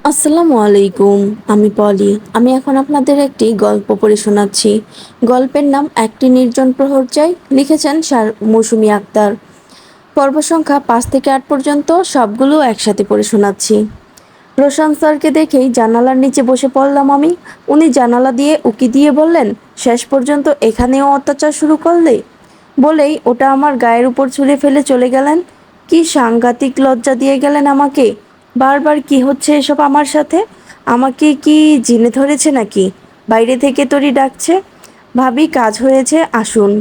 আসসালামু আলাইকুম। আমি পলি। আমি এখন আপনাদের একটি গল্প পড়ে শোনাচ্ছি। গল্পের নাম একটি নির্জন প্রহর চাই। লিখেছেন মৌসুমী আক্তার। পর্ব সংখ্যা ৫ থেকে ৮ পর্যন্ত সবগুলো একসাথে পড়ে শোনাচ্ছি। রোশন স্যারকে দেখেই জানালার নিচে বসে পড়লাম আমি। উনি জানালা দিয়ে উকি দিয়ে বললেন, শেষ পর্যন্ত এখানেও অত্যাচার শুরু করলে? বলেই ওটা আমার গায়ের উপর ছুঁড়ে ফেলে চলে গেলেন। কি সাংঘাতিক লজ্জা দিয়ে গেলেন আমাকে। বারবার কি হচ্ছে এসব আমার সাথে? আমাকে কি জিনে ধরেছে নাকি? বাইরে থেকে তরি ডাকছে। ভাবি কাজ হয়েছে, আসুন।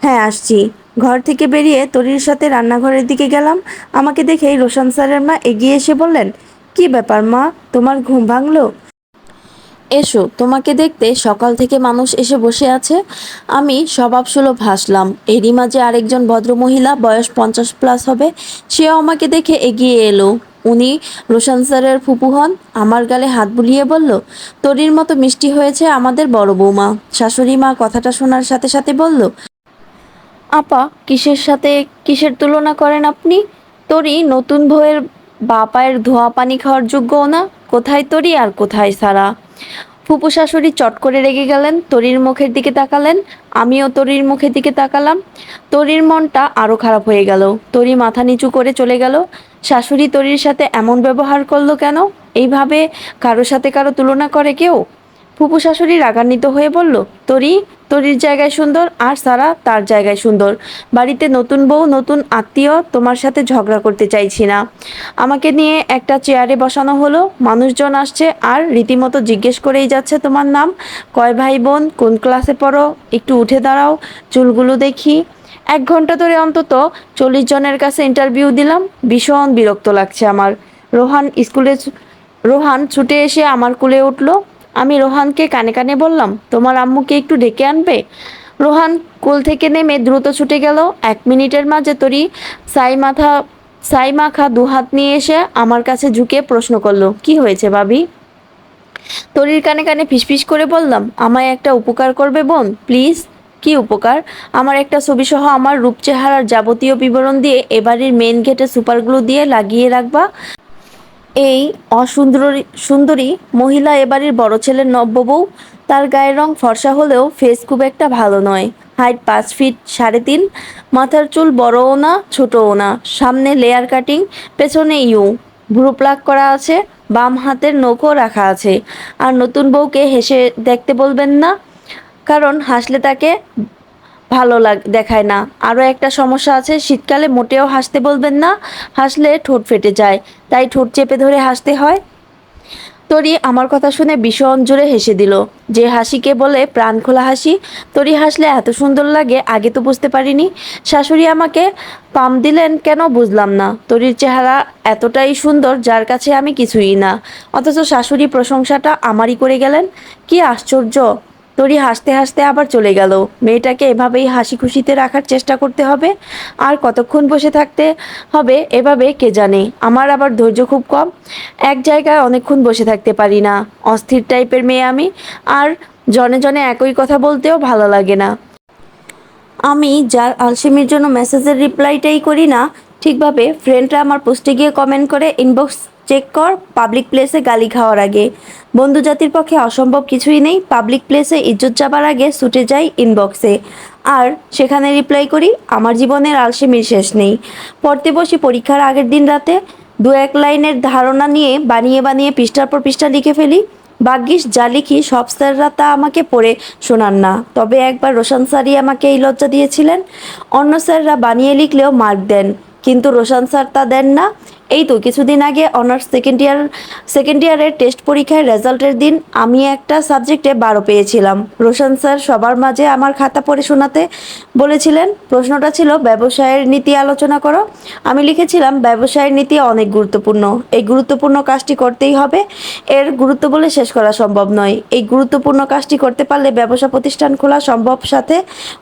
হ্যাঁ, আসছি। ঘর থেকে বেরিয়ে তরির সাথে রান্নাঘরের দিকে গেলাম। আমাকে দেখেই রোশন স্যারের মা এগিয়ে এসে বললেন, কি ব্যাপার মা, তোমার ঘুম ভাঙলো? এসো, তোমাকে দেখতে সকাল থেকে মানুষ এসে বসে আছে। আমি স্বভাবসুলভ হাসলাম। এরই মাঝে আরেকজন ভদ্রমহিলা, বয়স 50+ হবে, সেও আমাকে দেখে এগিয়ে এলো। উনি রোশন স্যারের ফুপু হন। আমার গালে হাত বুলিয়ে বলল, তরির মতো মিষ্টি হয়েছে আমাদের বড় বৌমা। শাশুড়ি মা কথাটা শোনার সাথে সাথে বলল, আপা, কিসের সাথে কিসের তুলনা করেন আপনি? তরি নতুন বউয়ের পায়ের ধোয়া পানি খাওয়ার যোগ্যও না। কোথায় তরি আর কোথায় সারা? ফুপু শাশুড়ি চট করে রেগে গেলেন, তরির মুখের দিকে তাকালেন। আমিও তরির মুখের দিকে তাকালাম। তরির মনটা আরো খারাপ হয়ে গেল। তরি মাথা নিচু করে চলে গেল। শাশুড়ি তরির সাথে এমন ব্যবহার করলো কেন? এইভাবে কারো সাথে কারো তুলনা করে কেউ? ফুপু শাশুড়ি রাগান্বিত হয়ে বলল, তরি, তরির জায়গায় সুন্দর আর সারা তার জায়গায় সুন্দর। বাড়িতে নতুন বউ, নতুন আত্মীয়, তোমার সাথে ঝগড়া করতে চাইছি না। আমাকে নিয়ে একটা চেয়ারে বসানো হলো, মানুষজন আসছে আর রীতিমতো জিজ্ঞেস করেই যাচ্ছে তোমার নাম, কয় ভাই বোন, কোন ক্লাসে পড়ো, একটু উঠে দাঁড়াও, চুলগুলো দেখি। 1 ঘন্টা ধরে অন্তত 40 জনের কাছে ইন্টারভিউ দিলাম। ভীষণ বিরক্ত লাগছে আমার। রোহান স্কুলে রোহান ছুটে এসে আমার কোলে উঠল। আমি রোহানকে কানে কানে বললাম, তোমার আম্মুকে একটু ডেকে আনবে? রোহান কোল থেকে নেমে দ্রুত ছুটে গেল। 1 মিনিটের মাঝে তরি ছাই মাখা দুহাত নিয়ে এসে আমার কাছে ঝুঁকে প্রশ্ন করলো, কি হয়েছে ভাবি? তরির কানে কানে ফিসফিস করে বললাম, আমায় একটা উপকার করবে বোন, প্লিজ। কি উপকার? আমার একটা ছবি সহ আমার রূপ চেহারার যাবতীয় বিবরণ দিয়ে এবাড়ির মেন গেটে সুপারগ্লু দিয়ে লাগিয়ে রাখবা। এই সুন্দরী মহিলা এবাড়ির বড় ছেলের নব্য বউ। তার গায়ের রং ফর্সা হলেও ফেস খুব একটা ভালো নয়। Height 5 feet 3.5। মাথার চুল বড়ও না ছোটও না, সামনে লেয়ার কাটিং, পেছনে ভ্রু প্লাক করা আছে, বাম হাতের নখও রাখা আছে। আর নতুন বউকে হেসে দেখতে বলবেন না, কারণ হাসলে তাকে দেখায় না। আরও একটা সমস্যা আছে, শীতকালে মোটেও হাসতে বলবেন না, হাসলে ঠোঁট ফেটে যায়, তাই ঠোঁট চেপে ধরে হাসতে হয়। তরি আমার কথা শুনে ভীষণ জোরে হেসে দিল। যে হাসিকে বলে প্রাণ খোলা হাসি। তরি হাসলে এত সুন্দর লাগে আগে তো বুঝতে পারিনি। শাশুড়ি আমাকে পাম দিলেন কেন বুঝলাম না। তরির চেহারা এতটাই সুন্দর যার কাছে আমি কিছুই না, অথচ শাশুড়ি প্রশংসাটা আমারই করে গেলেন। কি আশ্চর্য! তরি হাসতে হাসতে আবার চলে গেল। মেয়েটাকে এভাবেই হাসি খুশিতে রাখার চেষ্টা করতে হবে। আর কতক্ষণ বসে থাকতে হবে এভাবে কে জানে। আমার আবার ধৈর্য খুব কম। এক জায়গায় অনেকক্ষণ বসে থাকতে পারি না। অস্থির টাইপের মেয়ে আমি। আর জনে জনে একই কথা বলতেও ভালো লাগে না। আমি যার আলসেমির জন্য মেসেজের রিপ্লাইটাই করি না ঠিকভাবে, ফ্রেন্ডরা আমার পোস্টে গিয়ে কমেন্ট করে, ইনবক্স চেক কর পাবলিক প্লেসে গালি খাওয়ার আগে। বন্ধু জাতির পক্ষে অসম্ভব কিছুই নেই। পাবলিক প্লেসে ইজ্জত যাবার আগে ছুটে যাই ইনবক্সে, আর সেখানে রিপ্লাই করি। আমার জীবনের আলসেমির শেষ নেই। পড়তে বসি পরীক্ষার আগের দিন রাতে, 2-1 লাইনের ধারণা নিয়ে বানিয়ে বানিয়ে পৃষ্ঠার পর পৃষ্ঠা লিখে ফেলি। ভাগ্যিস যা লিখি সব স্যাররা তা আমাকে পড়ে শোনান না। তবে একবার রোশন স্যারই আমাকে এই লজ্জা দিয়েছিলেন। অন্য স্যাররা বানিয়ে লিখলেও মার্ক দেন, কিন্তু রোশন স্যার তা দেন না। এই তো কিছুদিন আগে অনার্স সেকেন্ড ইয়ারের টেস্ট পরীক্ষায় রেজাল্টের দিন আমি একটা সাবজেক্টে 12 পেয়েছিলাম। রোশন স্যার সবার মাঝে আমার খাতা পড়ে শোনাতে বলেছিলেন। প্রশ্নটা ছিল, ব্যবসায়ের নীতি আলোচনা করো। আমি লিখেছিলাম, ব্যবসায়ের নীতি অনেক গুরুত্বপূর্ণ, এই গুরুত্বপূর্ণ কাজটি করতেই হবে। এর গুরুত্ব বলে শেষ করা সম্ভব নয়। এই গুরুত্বপূর্ণ কাজটি করতে পারলে ব্যবসা প্রতিষ্ঠান খোলা সম্ভব, সাথে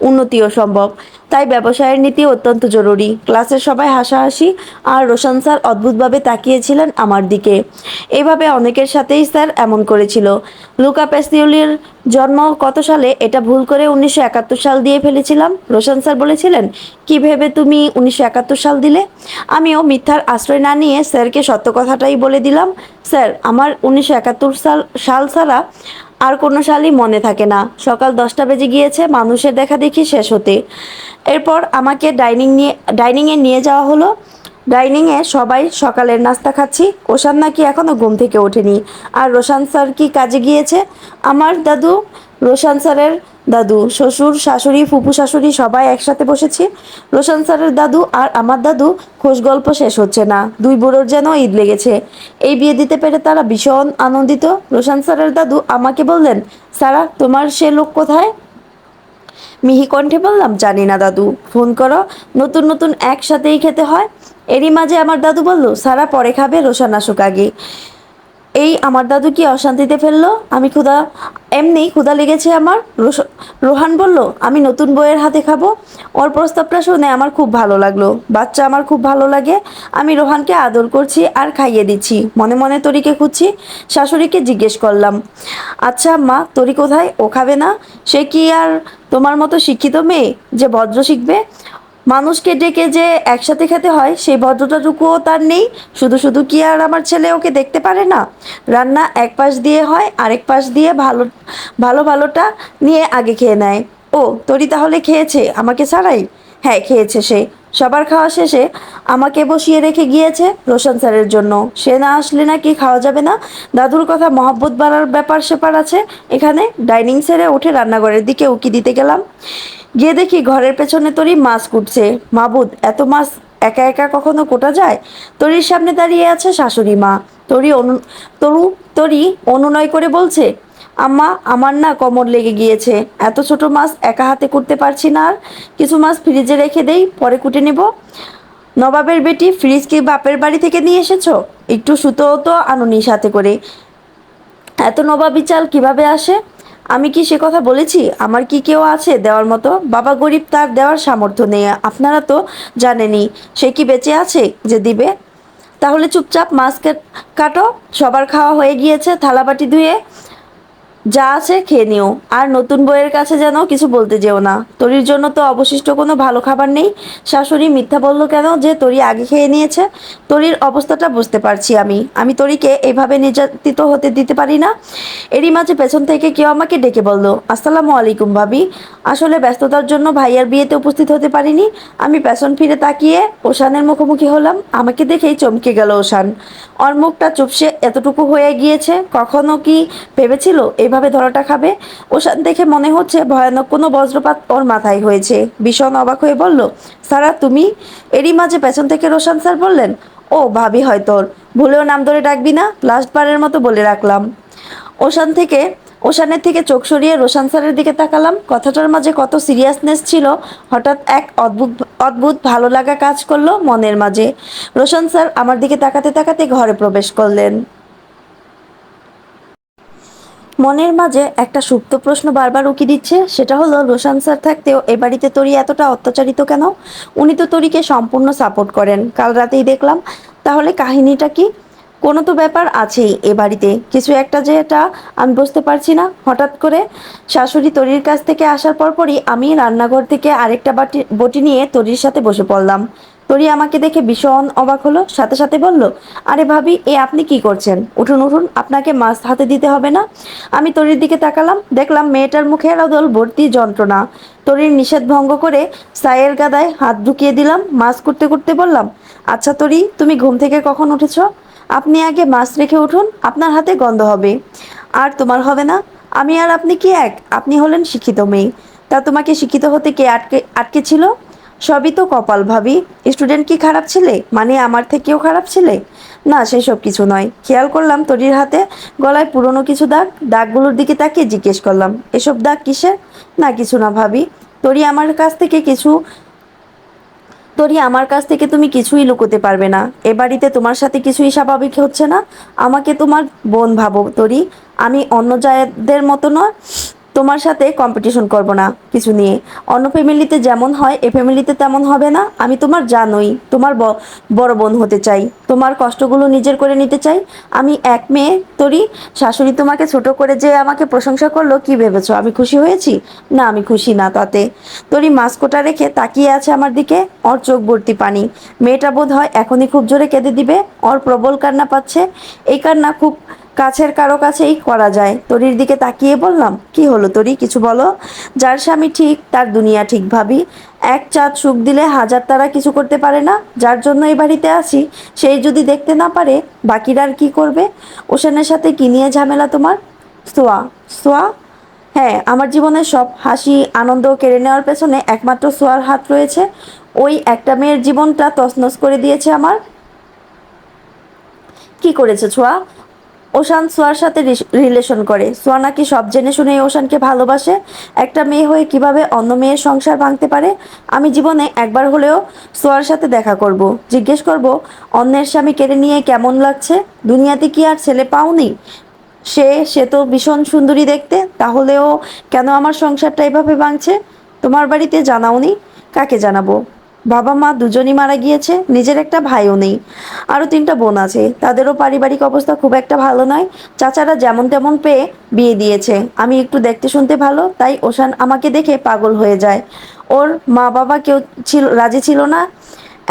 উন্নতিও সম্ভব। তাই ব্যবসায়ের নীতি অত্যন্ত জরুরি। ক্লাসের সবাই হাসাহাসি, আর রোশন স্যার অদ্ভুতভাবে তাকিয়েছিলেন আমার দিকে। এইভাবে অনেকের সাথেই স্যার এমন করেছিল। লুকা প্যাসিওলির জন্ম কত সালে এটা ভুল করে 1971 সাল দিয়ে ফেলেছিলাম। রোশন স্যার বলেছিলেন, কি ভেবে তুমি 1971 সাল দিলে? আমিও মিথ্যার আশ্রয় না নিয়ে স্যারকে সত্য কথাটাই বলে দিলাম, স্যার আমার 1971 সাল ছাড়া আর কোনো সালই মনে থাকে না। সকাল 10টা বেজে গিয়েছে মানুষের দেখা দেখি শেষ হতে। এরপর আমাকে ডাইনিংয়ে নিয়ে যাওয়া হলো। ডাইনিংয়ে সবাই সকালের নাস্তা খাচ্ছি। ওশান নাকি এখনো ঘুম থেকে ওঠেনি। আর রোশান স্যার কি কাজে গিয়েছে? আমার দাদু, রোশান স্যারের দাদু, শ্বশুর শাশুড়ি, ফুপু শাশুড়ি সবাই একসাথে বসেছি। রোশান স্যারের দাদু আর আমার দাদু খোশ গল্প শেষ হচ্ছে না। দুই বুড়োর যেন ঈদ লেগেছে। এই বিয়ে দিতে পেরে তারা ভীষণ আনন্দিত। রোশান স্যারের দাদু আমাকে বললেন, সারা তোমার সে লোক কোথায়? মিহি কণ্ঠে বললাম, জানি না দাদু, ফোন করো, নতুন নতুন একসাথেই খেতে হয়। এরই মাঝে আমার দাদু বলল, সারা পরে খাবে, রোশান আসুক আগে। এই আমার দাদু কি অশান্তিতে ফেললো? এমনি ক্ষুধা লেগেছে আমার। রোহান বলল, আমি নতুন বইয়ের হাতে খাবো। ওর প্রস্তাবটা শুনে আমার খুব ভালো লাগলো। বাচ্চা আমার খুব ভালো লাগে। আমি রোহানকে আদর করছি আর খাইয়ে দিচ্ছি। মনে মনে তরিকে খুঁজছি। শাশুড়িকে জিজ্ঞেস করলাম, আচ্ছা মা, তরি কোথায়? ও খাবে না? সে কি আর তোমার মতো শিক্ষিত মেয়ে যে ভদ্র শিখবে? মানুষকে ডেকে যে একসাথে খেতে হয় সেই ভদ্রতাটুকুও তার নেই। শুধু শুধু কি আর আমার ছেলে ওকে দেখতে পারে না? রান্না এক পাশ দিয়ে হয়, আরেক পাশ দিয়ে ভালোটা নিয়ে আগে খেয়ে নেয়। ও তরি তাহলে খেয়েছে আমাকে ছাড়াই? হ্যাঁ খেয়েছে সে। সবার খাওয়া শেষে আমাকে বসিয়ে রেখে গিয়েছে রোশন স্যারের জন্য। সে না আসলে নাকি খাওয়া যাবে না। দাদুর কথা মহব্বত বাড়ার ব্যাপার স্যাপার আছে এখানে। ডাইনিং সেরে উঠে রান্নাঘরের দিকে উকি দিতে গেলাম। গিয়ে দেখি ঘরের পেছনে তরি মাছ কুটছে। মাবুদ, এত মাছ একা একা কখনো কোটা যায়? তরির সামনে দাঁড়িয়ে আছে শাশুড়ি মা। তরি অনু তরু তরি অনুনয় করে বলছে, আম্মা আমার না কোমর লেগে গিয়েছে, এত ছোট মাছ একা হাতে করতে পারছি না। আর কিছু মাছ ফ্রিজে রেখে দেই, পরে কুটে নেব। নবাবের বেটি, ফ্রিজ কি বাপের বাড়ি থেকে নিয়ে এসেছো? একটু সুতোও তো আনুনি সাথে করে। এত নবাবী চাল কিভাবে আসে? আমি কি সে কথা বলেছি? আমার কি কেউ আছে দেওয়ার মতো? বাবা গরিব, তার দেওয়ার সামর্থ্য নেই। আপনারা তো জানেনই। সে কি বেঁচে আছে যে দিবে? তাহলে চুপচাপ মাছ কাটো। সবার খাওয়া হয়ে গিয়েছে, থালাবাটি ধুয়ে যা আছে খেয়ে নিও। আর নতুন বউয়ের কাছে যেন কিছু বলতে যেও না। তরির জন্য তো অবশিষ্ট কোনো ভালো খাবার নেই। শাশুড়ি মিথ্যা বললো কেন যে তরি আগে খেয়ে নিয়েছে? তরির অবস্থাটা বুঝতে পারছি আমি। আমি তরিকে এইভাবে নির্যাতিত হতে দিতে পারি না। এরই মাঝে পেছন থেকে কেউ আমাকে ডেকে বলল, আসসালামু আলাইকুম ভাবি। আসলে ব্যস্ততার জন্য ভাইয়ার বিয়েতে উপস্থিত হতে পারিনি। আমি পেছন ফিরে তাকিয়ে ওশানের মুখোমুখি হলাম। আমাকে দেখেই চমকে গেল ওশান। ওর মুখটা চুপসে এতটুকু হয়ে গিয়েছে। কখনো কি ভেবেছিল এভাবে ধরাটা খাবে? ওশান দেখে মনে হচ্ছে ভয়ানক কোনো বজ্রপাত ওর মাথায় হয়েছে। ভীষণ অবাক হয়ে বলল, সারা তুমি? এরই মাঝে পেছন থেকে রোশান স্যার বললেন, ও ভাবি হয় তোর, ভুলেও নাম ধরে ডাকবি না, লাস্টবারের মতো বলে রাখলাম। ওশানের থেকে চোখ সরিয়ে রোশান স্যারের দিকে তাকালাম। কথাটার মাঝে কত সিরিয়াসনেস ছিল। হঠাৎ এক অদ্ভুত অদ্ভুত ভালো লাগা কাজ করলো মনের মাঝে। রোশান স্যার আমার দিকে তাকাতে তাকাতে ঘরে প্রবেশ করলেন। মনের মাঝে একটা সুপ্ত প্রশ্ন বারবার উকি দিচ্ছে। সেটা হলো, রোশান স্যার থাকতেও এ বাড়িতে তরি এতটা অত্যাচারিত কেন? উনি তো তরিকে সম্পূর্ণ সাপোর্ট করেন, কাল রাতেই দেখলাম। তাহলে কাহিনীটা কি? কোনো তো ব্যাপার আছেই এ বাড়িতে, কিছু একটা, যেটা আমি বুঝতে পারছি না। হঠাৎ করে শাশুড়ি তরির কাছ থেকে আসার পরপরই আমি রান্নাঘর থেকে আরেকটা বটি নিয়ে তরির সাথে বসে পড়লাম। তরি আমাকে দেখে ভীষণ অবাক হলো, সাথে সাথে বলল, আরে ভাবি, এ আপনি কি করছেন? উঠুন উঠুন, আপনাকে মাছ হাতে দিতে হবে না। আমি তরির দিকে তাকালাম, দেখলাম মেয়েটার মুখে আদল ভর্তি যন্ত্রণা। তরির নিষেধ ভঙ্গ করে সায়ের গাদায় হাত ঢুকিয়ে দিলাম। মাছ করতে করতে বললাম, আচ্ছা তরি, তুমি ঘুম থেকে কখন উঠেছ? আপনি আগে মাছ রেখে উঠুন, আপনার হাতে গন্ধ হবে। আর তোমার হবে না। আমি আর আপনি কি এক? আপনি হলেন শিক্ষিত মেয়ে। তা তোমাকে শিক্ষিত হতে কে আটকে আটকে ছিল? সবই তো কপাল ভাবি। স্টুডেন্ট কি খারাপ ছিলে? মানে আমার থেকেও খারাপ ছিলে? না, সেসব কিছু নয়। খেয়াল করলাম তরির হাতে গলায় পুরনো কিছু দাগ। দাগগুলোর দিকে তাকিয়ে জিজ্ঞেস করলাম, এসব দাগ কিসের? না কিছু না ভাবি। তরি আমার কাছ থেকে কিছু তরি আমার কাছ থেকে তুমি কিছুই লুকোতে পারবে না। এ বাড়িতে তোমার সাথে কিছুই স্বাভাবিক হচ্ছে না। আমাকে তোমার বোন ভাবো তরি। আমি অন্য জায়গাদের মতো নয়, তোমার সাথে কম্পিটিশন করব না। কিছু নিয়ে। অন্য ফ্যামিলিতে যেমন হয় এ ফ্যামিলিতে তেমন হবে না। আমি তোমার জানোই, তোমার বড় বোন হতে চাই, তোমার কষ্টগুলো নিজের করে নিতে চাই। আমি এক মেয়ে তোরই, শাশুড়ি তোমাকে ছোট করে যে আমাকে প্রশংসা করলো, কি ভেবেছো আমি খুশি হয়েছি? না, আমি খুশি না তাতে। তোরই মাস্কটা রেখে তাকিয়ে আছে আমার দিকে, ওর চোখ ভর্তি পানি। মেয়েটা বোধ হয় এখনই খুব জোরে কেঁদে দিবে, ওর প্রবল কান্না পাচ্ছে। এই কান্না খুব কাছের কারো কাছেই করা যায়। তরির দিকে তাকিয়ে বললাম, কি হলো তরি, কিছু বলো। যার স্বামী ঠিক তার দুনিয়া ঠিক ভাবি। এক চাঁদ সুখ দিলে হাজার তারা কিছু করতে পারে না। যার জন্য এই বাড়িতে আছি সেই যদি দেখতে না পারে, বাকিরা আর কি করবে? ওশানের সাথে কি নিয়ে ঝামেলা তোমার? সোয়া, সোয়া, হ্যাঁ, আমার জীবনের সব হাসি আনন্দ কেড়ে নেওয়ার পেছনে একমাত্র সোয়ার হাত রয়েছে। ওই একটা মেয়ের জীবনটা তছনছ করে দিয়েছে আমার। কি করেছে ছোঁয়া? ওশান সোয়ার সাথে রিলেশন করে। সোয়া নাকি সব জেনে শুনে ওশানকে ভালোবাসে। একটা মেয়ে হয়ে কিভাবে অন্য মেয়ের সংসার ভাঙতে পারে? আমি জীবনে একবার হলেও সোয়ার সাথে দেখা করব, জিজ্ঞেস করব অন্যের স্বামী কেড়ে নিয়ে কেমন লাগছে। দুনিয়াতে কি আর ছেলে পাওনি? সে সে তো ভীষণ সুন্দরী দেখতে, তাহলেও কেন আমার সংসারটা এভাবে ভাঙছে? তোমার বাড়িতে জানাওনি? কাকে জানাবো? বাবা মা দুজনই মারা গিয়েছে, নিজের একটা ভাইও নেই। আরও তিনটা বোন আছে, তাদেরও পারিবারিক অবস্থা খুব একটা ভালো নয়। চাচারা যেমন তেমন পেয়ে বিয়ে দিয়েছে। আমি একটু দেখতে শুনতে ভালো, তাই ওশান আমাকে দেখে পাগল হয়ে যায়। ওর মা বাবা কেউ রাজি ছিল না,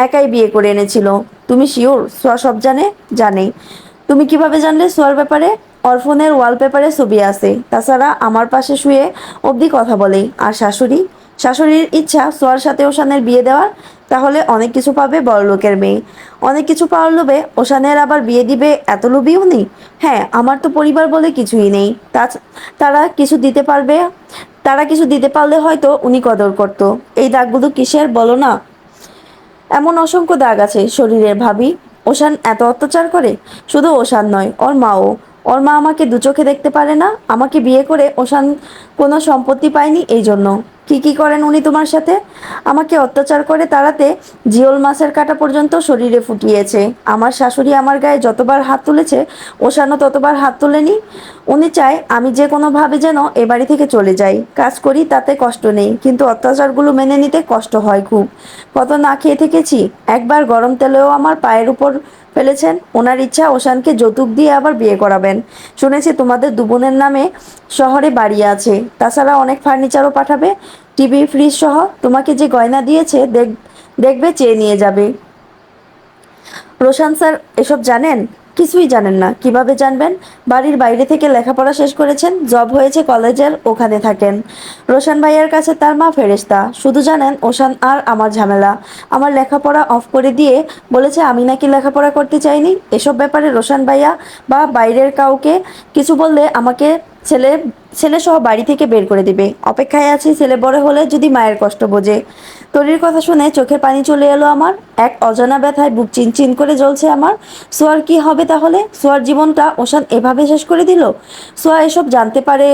একাই বিয়ে করে এনেছিল। তুমি শিওর সোয়া সব জানে? জানে। তুমি কিভাবে জানলে সোয়ার ব্যাপারে? ওর ফোনের ওয়ালপেপারে ছবি আছে, তাছাড়া আমার পাশে শুয়ে অবধি কথা বলে। আর শাশুড়ির ইচ্ছা সোয়ার সাথে ওশানের বিয়ে দেওয়ার। তাহলে অনেক কিছু পাবে বড়লোকের মেয়ে। অনেক কিছু পাওয়ার লোভে ওশানের আবার বিয়ে দিবে, এত লোভী উনি? হ্যাঁ, আমার তো পরিবার বলে কিছুই নেই। তারা কিছু দিতে পারবে, তারা কিছু দিতে পারলে হয়তো উনি কদর করতো। এই দাগগুলো কিসের বলো না? এমন অসংখ্য দাগ আছে শরীরের ভাবি। ওশান এত অত্যাচার করে। শুধু ওশান নয়, ওর মাও। ওর মা আমাকে দু চোখে দেখতে পারে না। আমাকে বিয়ে করে ওশান কোনো সম্পত্তি পায়নি এই জন্য। কি কি করেন উনি তোমার সাথে? আমাকে অত্যাচার করে তাড়াতে জিওল মাছের কাঁটা পর্যন্ত শরীরে ফুটিয়েছে। আমার শাশুড়ি আমার গায়ে যতবার হাত তুলেছে, ওশানও ততবার হাত তোলেনি। উনি চায় আমি যে কোনোভাবে যেন এ বাড়ি থেকে চলে যাই। কাজ করি তাতে কষ্ট নেই, কিন্তু অত্যাচারগুলো মেনে নিতে কষ্ট হয় খুব। কত না খেয়ে থেকেছি। একবার গরম তেলেও আমার পায়ের উপর ফেলেছেন। ওনার ইচ্ছা ওশানকে যৌতুক দিয়ে আবার বিয়ে করাবেন। শুনেছি তোমাদের দু বোনের নামে শহরে বাড়ি আছে, তাছাড়া অনেক ফার্নিচারও পাঠাবে, টিভি ফ্রিজ সহ। তোমাকে যে গয়না দিয়েছে দেখবে চেয়ে নিয়ে যাবে। রোশান স্যার এসব জানেন? কিছুই জানেন না। কিভাবে জানবেন? বাড়ির বাইরে থেকে লেখাপড়া শেষ করেছেন, জব হয়েছে কলেজের, ওখানে থাকেন। রোশান ভাইয়ার কাছে তার মা ফেরেশতা। শুধু জানেন ওশান আর আমার ঝামেলা। আমার লেখাপড়া অফ করে দিয়ে বলেছে আমি নাকি লেখাপড়া করতে চাইনি। এসব ব্যাপারে রোশান ভাইয়া বা বাইরের কাউকে কিছু বললে আমাকে ছেলে ছেলে সহ বাড়ি থেকে বের করে দেবে। অপেক্ষায় আছি ছেলে বড় হলে যদি মায়ের কষ্ট বোঝে। তরির কথা শুনে চোখের পানি চলে এলো আমার। এক অজানা ব্যথায় বুক চিনচিন করে জ্বলছে আমার। সোয়ার কি হবে তাহলে? সোয়ার জীবনটা ওশান এভাবে শেষ করে দিল। সোয়া এসব জানতে পারে,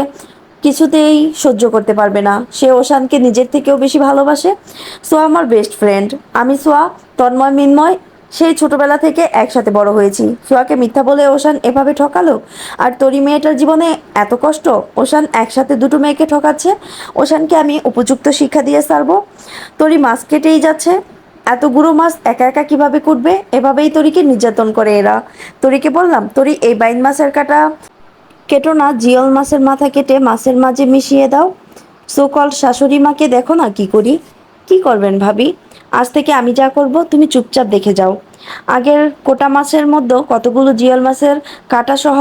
কিছুতেই সহ্য করতে পারবে না। সে ওশানকে নিজের থেকেও বেশি ভালোবাসে। সোয়া আমার বেস্ট ফ্রেন্ড। আমি সোয়া, তন্ময় মিন্ময় সেই ছোটবেলা থেকে একসাথে বড় হয়েছি। সোয়াকে মিথ্যা বলে ওশান এভাবে ঠকালো। আর তরি মেয়েটার জীবনে এত কষ্ট। ওশান একসাথে দুটো মেয়েকে ঠকাচ্ছে। ওশানকে আমি উপযুক্ত শিক্ষা দিয়ে ছাড়বো। তরি মাছ কেটেই যাচ্ছে। এত গুঁড়ো মাছ একা একা কিভাবে কুটবে? এভাবেই তরিকে নির্যাতন করে এরা। তরিকে বললাম, তরি এই বাইন মাছের কাটা কেটো না, জিয়ল মাছের মাথা কেটে মাছের মাঝে মিশিয়ে দাও। সোকল শাশুড়ি মাকে দেখো না কি করি। কি করবেন ভাবি? আজ থেকে আমি যা করব তুমি চুপচাপ দেখে যাও। আগের কোটা মাছের মধ্যে কতগুলো জিয়ল মাছের কাটা সহ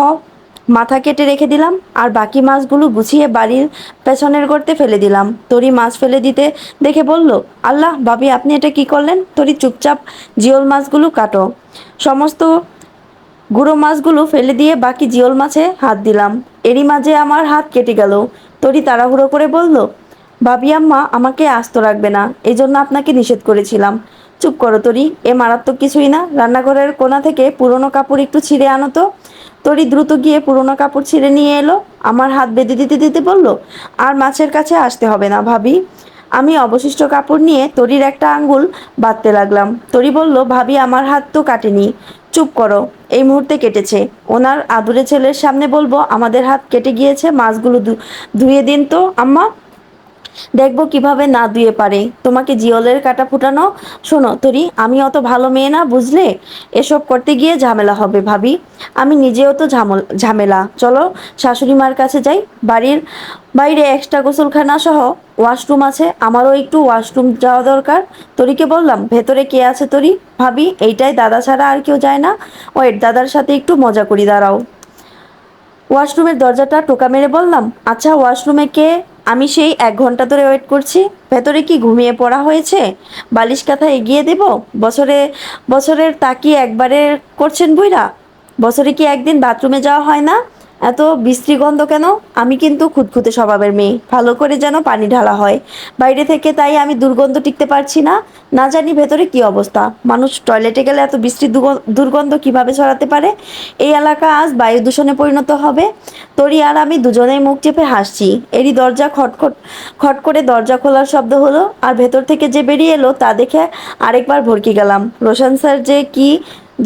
মাথা কেটে রেখে দিলাম, আর বাকি মাছগুলো গুছিয়ে বাড়ির পেছনের গর্তে ফেলে দিলাম। তরি মাছ ফেলে দিতে দেখে বলল, আল্লাহ ভাবি আপনি এটা কি করলেন? তরি চুপচাপ জিওল মাছগুলো কাটো। সমস্ত গুঁড়ো মাছগুলো ফেলে দিয়ে বাকি জিওল মাছে হাত দিলাম। এরই মাঝে আমার হাত কেটে গেল। তরি তাড়াহুড়ো করে বলল, ভাবি আম্মা আমাকে আস্ত রাখবে না, এই জন্য আপনাকে নিষেধ করেছিলাম। চুপ করো তরি, এ মারাত্মক কিছুই না। রান্নাঘরের কোণা থেকে পুরনো কাপড় একটু ছিঁড়ে আনো তো। তরি দ্রুত গিয়ে পুরনো কাপড় ছিঁড়ে নিয়ে এলো। আমার হাত বেঁধে দিতে দিতে বলল, আর মাছের কাছে আসতে হবে না ভাবি। আমি অবশিষ্ট কাপড় নিয়ে তরির একটা আঙ্গুল বাঁধতে লাগলাম। তরি বলল, ভাবি আমার হাত তো কাটেনি। চুপ করো, এই মুহূর্তে কেটেছে। ওনার আদুরে ছেলের সামনে বলবো আমাদের হাত কেটে গিয়েছে, মাছগুলো ধুয়ে দিন তো আম্মা। দেখবো কিভাবে না ধুয়ে পারে তোমাকে জিওলের কাটা ফুটানো। শোনো তরি, আমি অত ভালো মেয়ে না বুঝলে, এসব করতে গিয়ে ঝামেলা হবে ভাবি। আমি নিজেও তো ঝামেলা। চলো শাশুড়ি মার কাছে যাই। বাড়ির বাইরে এক্সট্রা গোসলখানা সহ ওয়াশরুম আছে, আমারও একটু ওয়াশরুম যাওয়া দরকার। তরিকে বললাম, ভেতরে কে আছে তরি? ভাবি এইটাই, দাদা ছাড়া আর কেউ যায় না। ওয়েট, দাদার সাথে একটু মজা করি, দাঁড়াও। ওয়াশরুমের দরজাটা টোকা মেরে বললাম, আচ্ছা ওয়াশরুমে কে? আমি সেই 1 ঘন্টা ধরে ওয়েট করছি। ভেতরে কি ঘুমিয়ে পড়া হয়েছে? বালিশ কাঁথা এগিয়ে দেব? বছরে বছরের তাকিয়ে একবারে করছেন বুইরা? বছরে কি একদিন বাথরুমে যাওয়া হয় না? এত বিশ্রী গন্ধ কেন? আমি কিন্তু খুঁতখুঁতে স্বভাবের মেয়ে, ভালো করে যেন পানি ঢালা হয় বাইরে থেকে, তাই আমি দুর্গন্ধ টিকতে পারছি না। না জানি ভেতরে কি অবস্থা। মানুষ টয়লেটে গেলে এত বিশ্রী দুর্গন্ধ কিভাবে ছড়াতে পারে? এই এলাকা আজ বায়ু দূষণে পরিণত হবে। তরি আর আমি দুজনেই মুখ চেপে হাসছি। এরই দরজা খটখট খট করে দরজা খোলার শব্দ হলো, আর ভেতর থেকে যে বেরিয়ে এলো তা দেখে আরেকবার ভড়কে গেলাম। রোশন স্যার যে কি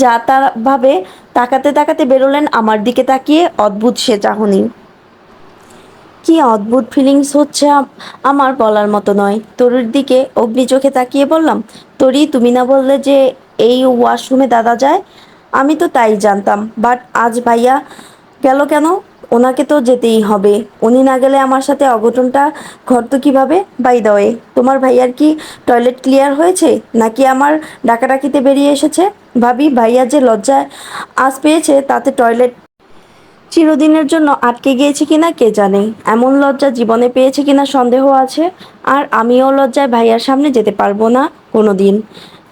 যা তা ভাবে তাকাতে তাকাতে বেরোলেন আমার দিকে তাকিয়ে, অদ্ভুত সে চাহনি। কি অদ্ভুত ফিলিংস হচ্ছে আমার বলার মতো নয়। তরুর দিকে অগ্নি চোখে তাকিয়ে বললাম, তরি তুমি না বললে যে এই ওয়াশরুমে দাদা যায়? আমি তো তাই জানতাম, বাট আজ ভাইয়া গেল কেন? ওনাকে তো যেতেই হবে। উনি না গেলে আমার সাথে অঘটনটা ঘটতো কিভাবে? বাই দ্য ওয়ে, তোমার ভাইয়ার কি টয়লেট ক্লিয়ার হয়েছে, নাকি আমার ডাকাডাকিতে বেরিয়ে এসেছে? ভাবি ভাইয়া যে লজ্জায় আজ পেয়েছে, তাতে টয়লেট চিরদিনের জন্য আটকে গিয়েছে কিনা কে জানে। এমন লজ্জা জীবনে পেয়েছে কিনা সন্দেহ আছে। আর আমিও লজ্জায় ভাইয়ার সামনে যেতে পারবো না কোনো দিন।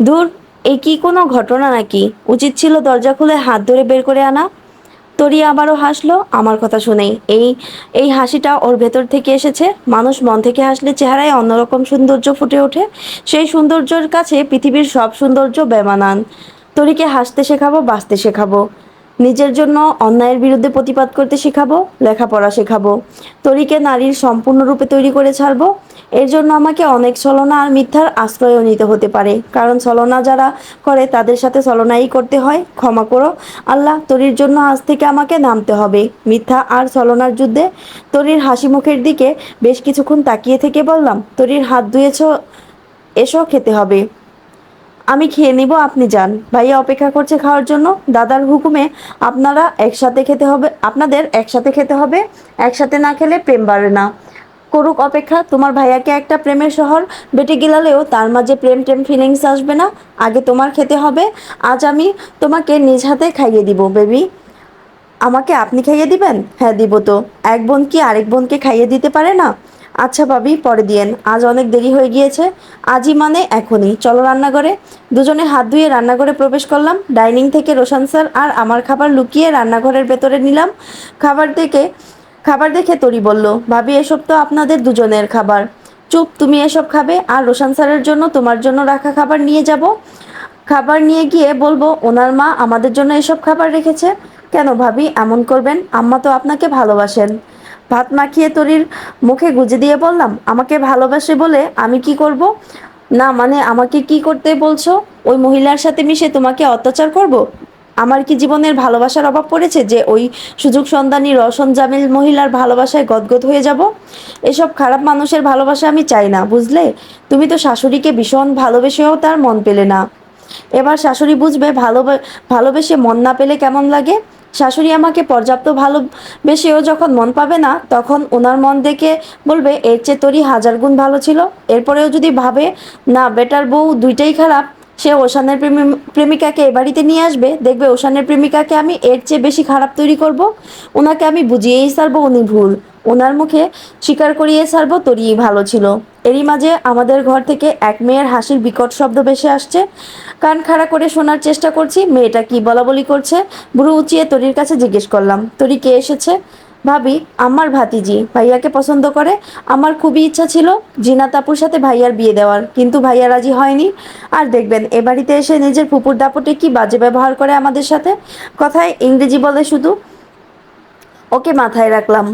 দূর, এ কি কোনো ঘটনা নাকি? উচিত ছিল দরজা খুলে হাত ধরে বের করে আনা। তরি আবারও হাসলো আমার কথা শুনেই। এই এই হাসিটা ওর ভেতর থেকে এসেছে। মানুষ মন থেকে হাসলে চেহারায় অন্যরকম সৌন্দর্য ফুটে ওঠে। সেই সৌন্দর্যের কাছে পৃথিবীর সব সৌন্দর্য বেমানান। তরিকে হাসতে শেখাবো, বাঁচতে শেখাবো, নিজের জন্য অন্যায়ের বিরুদ্ধে প্রতিবাদ করতে শেখাবো, লেখাপড়া শেখাবো। তরিকে নারীর সম্পূর্ণরূপে তৈরি করে ছাড়বো। এর জন্য আমাকে অনেক ছলনা আর মিথ্যার আশ্রয়ও নিতে হতে পারে, কারণ ছলনা যারা করে তাদের সাথে ছলনাই করতে হয়। ক্ষমা করো আল্লাহ, তরির জন্য আজ থেকে আমাকে নামতে হবে মিথ্যা আর ছলনার যুদ্ধে। তরির হাসি মুখের দিকে বেশ কিছুক্ষণ তাকিয়ে থেকে বললাম, তরির হাত ধুয়েছ, এসো খেতে হবে। আমি খেয়ে নিব, আপনি যান। ভাইয়া অপেক্ষা করছে খাওয়ার জন্য। দাদার হুকুমে আপনাদের একসাথে খেতে হবে। একসাথে না খেলে প্রেম বাড়ে না। করুক অপেক্ষা। তোমার ভাইয়াকে একটা প্রেমের শহর বেটে গেলালেও তার মাঝে প্রেম টেম ফিলিংস আসবে না। আগে তোমার খেতে হবে। আজ আমি তোমাকে নিজ হাতে খাইয়ে দিব বেবি। আমাকে আপনি খাইয়ে দিবেন? হ্যাঁ দিব তো। এক বোন কি আরেক বোনকে খাইয়ে দিতে পারে না? আচ্ছা ভাবি, পরে দিয়েন, আজ অনেক দেরি হয়ে গিয়েছে। আজই মানে এখনই চলো রান্নাঘরে। দুজনে হাত ধুয়ে রান্নাঘরে প্রবেশ করলাম। ডাইনিং থেকে রোশন স্যার আর আমার খাবার লুকিয়ে রান্নাঘরের ভেতরে নিলাম। খাবার দেখে খাবার দেখে তরি বলল, ভাবি এসব তো আপনাদের দুজনের খাবার। চুপ, তুমি এসব খাবে, আর রোশন স্যারের জন্য তোমার জন্য রাখা খাবার নিয়ে যাব। খাবার নিয়ে গিয়ে বলবো ওনার মা আমাদের জন্য এসব খাবার রেখেছে। কেন ভাবি এমন করবেন? আম্মা তো আপনাকে ভালোবাসেন। ভাত মাখিয়ে তরির মুখে গুজে দিয়ে বললাম, আমাকে ভালোবাসে বলে আমি কি করব? না মানে আমাকে কি করতে বলছো? ওই মহিলার সাথে মিশে তোমাকে অত্যাচার করব? আমার কি জীবনের ভালোবাসার অভাব পড়েছে যে ওই সুযোগ সন্ধানী রসন জামিল মহিলার ভালোবাসায় গদগদ হয়ে যাব? এসব খারাপ মানুষের ভালোবাসা আমি চাই না, বুঝলে? তুমি তো শাশুড়িকে ভীষণ ভালোবেসেও তার মন পেলে না। এবার শাশুড়ি বুঝবে ভালোবেসে মন না পেলে কেমন লাগে। শাশুড়ি আমাকে পর্যাপ্ত ভালোবেসেও যখন মন পাবে না, তখন ওনার মন দেখে বলবে এর চেয়ে তোরই 1000 গুণ ভালো ছিল। এরপরেও যদি ভাবে না বেটার বউ দুইটাই খারাপ, সে ওশানের প্রেমিকাকে এ বাড়িতে নিয়ে আসবে, দেখবে ওশানের প্রেমিকাকে আমি এর চেয়ে বেশি খারাপ তৈরি করব। ওনাকে আমি বুঝিয়েই ছাড়বো উনি ভুল, ওনার মুখে স্বীকার করিয়ে ছাড়বো তোরই ভালো ছিল। এরই মাঝে আমাদের ঘর থেকে এক মেয়ের হাসির বিকট শব্দ ভেসে আসছে। কান খাড়া করে শোনার চেষ্টা করছি মেয়েটা কি বলাবলি করছে। ভ্রু উঁচিয়ে তরির কাছে জিজ্ঞেস করলাম, তরি কে এসেছে? ভাবি, আমার ভাতিজি ভাইয়াকে পছন্দ করে। আমার খুবই ইচ্ছা ছিল জিনাত আপুর সাথে ভাইয়ার বিয়ে দেওয়ার, কিন্তু ভাইয়া রাজি হয়নি। আর দেখবেন এ বাড়িতে এসে নিজের ফুপুর দাপটে কি বাজে ব্যবহার করে আমাদের সাথে। কথায় ইংরেজি বলে শুধু। ওকে মাথায় রাখলাম।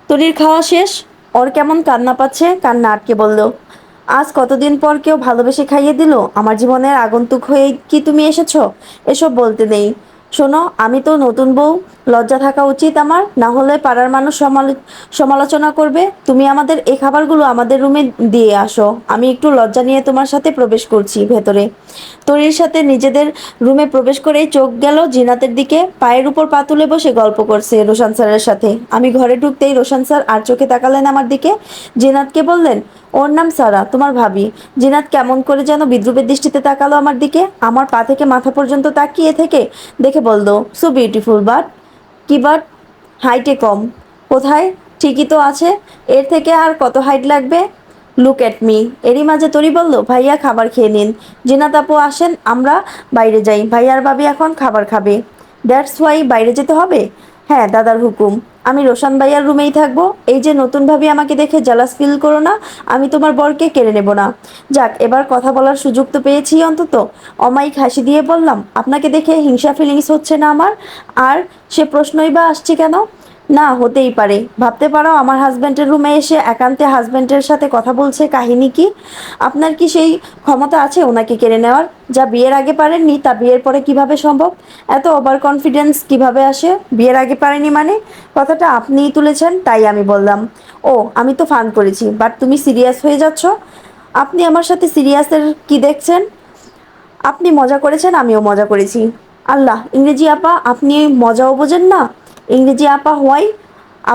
তরির খাওয়া শেষ। ওর কেমন কান্না পাচ্ছে, কান্না আটকে বলল, আজ কতদিন পর কেউ ভালোবেসে খাইয়ে দিল। আমার জীবনের আগন্তুক হয়ে কি তুমি এসেছো? এসব বলতে নেই। শোনো, আমি তো নতুন বউ, লজ্জা থাকা উচিত আমার, না হলে পাড়ার মানুষ সমালোচনা করবে। তুমি আমাদের এই খাবারগুলো আমাদের রুমে দিয়ে আসো। আমি একটু লজ্জা নিয়ে তোমার সাথে প্রবেশ করছি ভেতরে। তরির সাথে নিজেদের রুমে প্রবেশ করেই চোখ গেল জিনাতের দিকে। পায়ের উপর পা তুলে বসে গল্প করছে রোশান স্যারের সাথে। আমি ঘরে ঢুকতেই রোশান স্যার আর চোখে তাকালেন আমার দিকে। জিনাতকে বললেন, ওর নাম সারা, তোমার ভাবি। জিনাত কেমন করে যেন বিদ্রুপের দৃষ্টিতে তাকালো আমার দিকে। আমার পা থেকে মাথা পর্যন্ত তাকিয়ে থেকে দেখে বলল, সো বিউটিফুল বাট, কি বাট? হাইটে কম। কোথায়? ঠিকই তো আছে। এর থেকে আর কত হাইট লাগবে? Look at me. এরই মাঝে তরি বলল, ভাইয়া খাবার খেয়ে নিন। জিনাত আপু আসেন, আমরা বাইরে যাই। ভাইয়ার ভাবি এখন খাবার খাবে। দ্যাটস ওয়াই বাইরে যেতে হবে? হ্যাঁ, দাদার হুকুম। আমি রোশান ভাইয়ার রুমেই থাকবো। এই যে নতুন ভাবি, আমাকে দেখে জালাস ফিল করো না। আমি তোমার বরকে কেড়ে নেব না। যাক, এবার কথা বলার সুযোগ তো পেয়েছি অন্তত। অমায়িক হাসি দিয়ে বললাম, আপনাকে দেখে হিংসা ফিলিংস হচ্ছে না আমার? আর সে প্রশ্নই বা আসছে কেন? না, হতেই পারে। ভাবতে পারো আমার হাজব্যান্ডের রুমে এসে একান্তে হাজব্যান্ডের সাথে কথা বলছে, কাহিনী কি? আপনার কি সেই ক্ষমতা আছে ওনাকে কেড়ে নেওয়ার? যা বিয়ের আগে পারেননি তা বিয়ের পরে কিভাবে সম্ভব? এত ওভার কনফিডেন্স কিভাবে আসে? বিয়ের আগে পারেনি মানে? কথাটা আপনিই তুলেছেন, তাই আমি বললাম। ও, আমি তো ফান করেছি, বাট তুমি সিরিয়াস হয়ে যাচ্ছ। আপনি আমার সাথে সিরিয়াসের কি দেখছেন? আপনি মজা করেছেন, আমিও মজা করেছি। আল্লাহ, ইংরেজি আপা, আপনি মজাও বোঝেন না? ইংরেজি আপা হোয়াই?